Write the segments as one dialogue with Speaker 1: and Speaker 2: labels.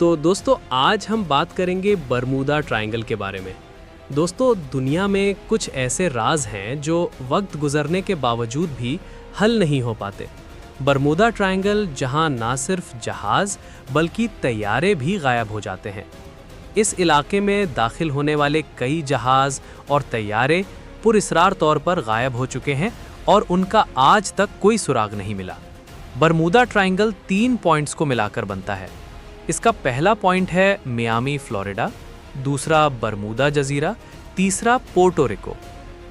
Speaker 1: तो दोस्तों आज हम बात करेंगे बरमूदा ट्रायंगल के बारे में। दोस्तों दुनिया में कुछ ऐसे राज हैं जो वक्त गुजरने के बावजूद भी हल नहीं हो पाते। बरमूदा ट्रायंगल जहां ना सिर्फ जहाज़ बल्कि तैयारे भी गायब हो जाते हैं। इस इलाके में दाखिल होने वाले कई जहाज़ और तैयारे पुरअसरार तौर पर गायब हो चुके हैं और उनका आज तक कोई सुराग नहीं मिला। बरमूदा ट्रायंगल 3 पॉइंट्स को मिलाकर बनता है। इसका पहला पॉइंट है मियामी फ्लोरिडा, दूसरा बरमूदा जजीरा, तीसरा पोर्टो रिको।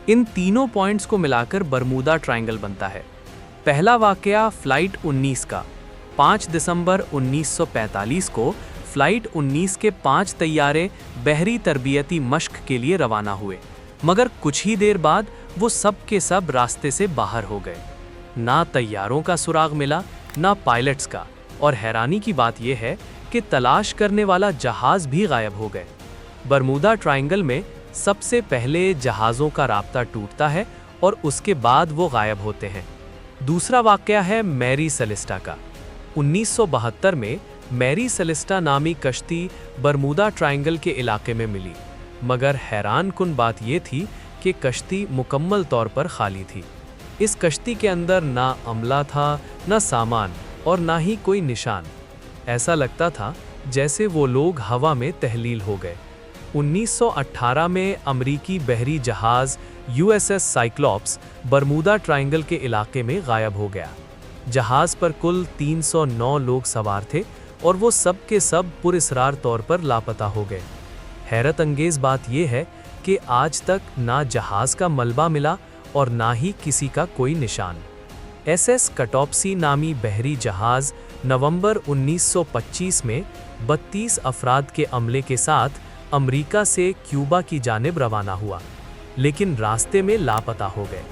Speaker 1: इन तीनों पॉइंट्स को मिलाकर बरमूदा ट्रायंगल बनता है। पहला वाकया फ्लाइट 19 का 5 दिसंबर 1945 को फ्लाइट 19 के 5 तैयारे बहरी तरबियती मश्क के लिए रवाना हुए, मगर कुछ ही देर बाद वो सब के सब रास्ते से बाहर हो गए। ना तैयारों का सुराग मिला, ना पायलट्स का, और हैरानी की बात यह है कि तलाश करने वाला जहाज भी गायब हो गए। बरमूदा ट्रायंगल में सबसे पहले जहाज़ों का राब्ता टूटता है और उसके बाद वो गायब होते हैं। दूसरा वाकया है मैरी सेलेस्टा का। 1972 में मैरी सेलेस्टा नामी कश्ती बरमूदा ट्रायंगल के इलाके में मिली, मगर हैरान कुन बात यह थी कि कश्ती मुकम्मल तौर पर खाली थी। इस कश्ती के अंदर ना अमला था, ना सामान और ना ही कोई निशान। ऐसा लगता था जैसे वो लोग हवा में तहलील हो गए। 1918 में अमरीकी बहरी जहाज़ USS साइक्लॉप्स बरमूदा ट्रायंगल के इलाके में गायब हो गया। जहाज़ पर कुल 309 लोग सवार थे और वो सब के सब पुरअसरार तौर पर लापता हो गए। हैरत अंगेज़ बात यह है कि आज तक ना जहाज़ का मलबा मिला और ना ही किसी का कोई निशान। SS कटॉप्सी नामी बहरी जहाज़ नवंबर 1925 में 32 अफराद के अमले के साथ अमेरिका से क्यूबा की जानिब रवाना हुआ, लेकिन रास्ते में लापता हो गए।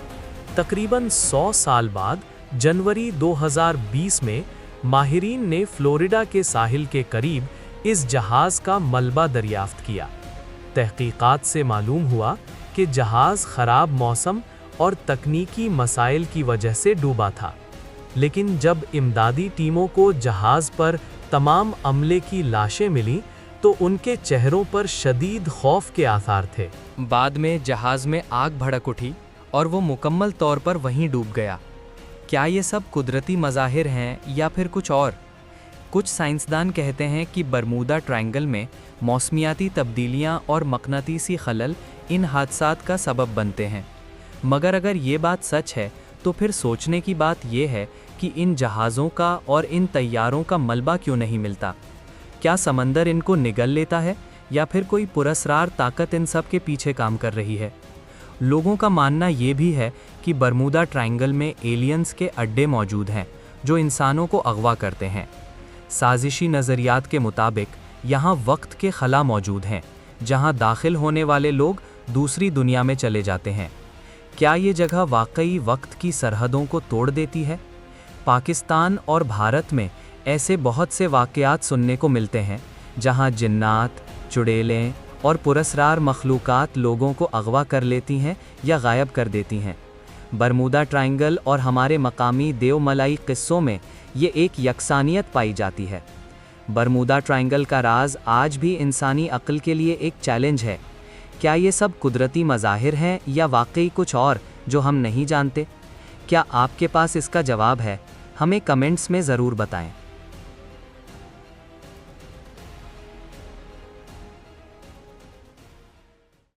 Speaker 1: तकरीबन 100 साल बाद जनवरी 2020 में माहिरीन ने फ्लोरिडा के साहिल के करीब इस जहाज़ का मलबा दरियाफ्त किया। तहकीकात से मालूम हुआ कि जहाज़ ख़राब मौसम और तकनीकी मसाइल की वजह से डूबा था, लेकिन जब इमदादी टीमों को जहाज़ पर तमाम अमले की लाशें मिलीं तो उनके चेहरों पर शदीद खौफ के आसार थे।
Speaker 2: बाद में जहाज़ में आग भड़क उठी और वो मुकम्मल तौर पर वहीं डूब गया। क्या ये सब कुदरती मज़ाहिर हैं या फिर कुछ और? कुछ साइंसदान कहते हैं कि बरमूदा ट्रायंगल में मौसमियाती तब्दीलियां और मकनातीसी खलल इन हादसात का सबब बनते हैं। मगर अगर ये बात सच है तो फिर सोचने की बात यह है कि इन जहाज़ों का और इन तैयारों का मलबा क्यों नहीं मिलता? क्या समंदर इनको निगल लेता है या फिर कोई पुरअसरार ताकत इन सब के पीछे काम कर रही है? लोगों का मानना ये भी है कि बरमूदा ट्रायंगल में एलियंस के अड्डे मौजूद हैं जो इंसानों को अगवा करते हैं। साजिशी नज़रियात के मुताबिक यहाँ वक्त के खला मौजूद हैं जहाँ दाखिल होने वाले लोग दूसरी दुनिया में चले जाते हैं। क्या ये जगह वाकई वक्त की सरहदों को तोड़ देती है? पाकिस्तान और भारत में ऐसे बहुत से वाक़यात सुनने को मिलते हैं जहां जिन्नात, चुड़ैलें और पुरअसरार मखलूक़ात लोगों को अगवा कर लेती हैं या गायब कर देती हैं। बरमूदा ट्रायंगल और हमारे मकामी देवमलाई क़िस्सों में ये एक यकसानियत पाई जाती है। बरमूदा ट्रायंगल का राज आज भी इंसानी अक्ल के लिए एक चैलेंज है। क्या ये सब कुदरती मज़ाहिर हैं या वाकई कुछ और जो हम नहीं जानते? क्या आपके पास इसका जवाब है? हमें कमेंट्स में ज़रूर बताएं।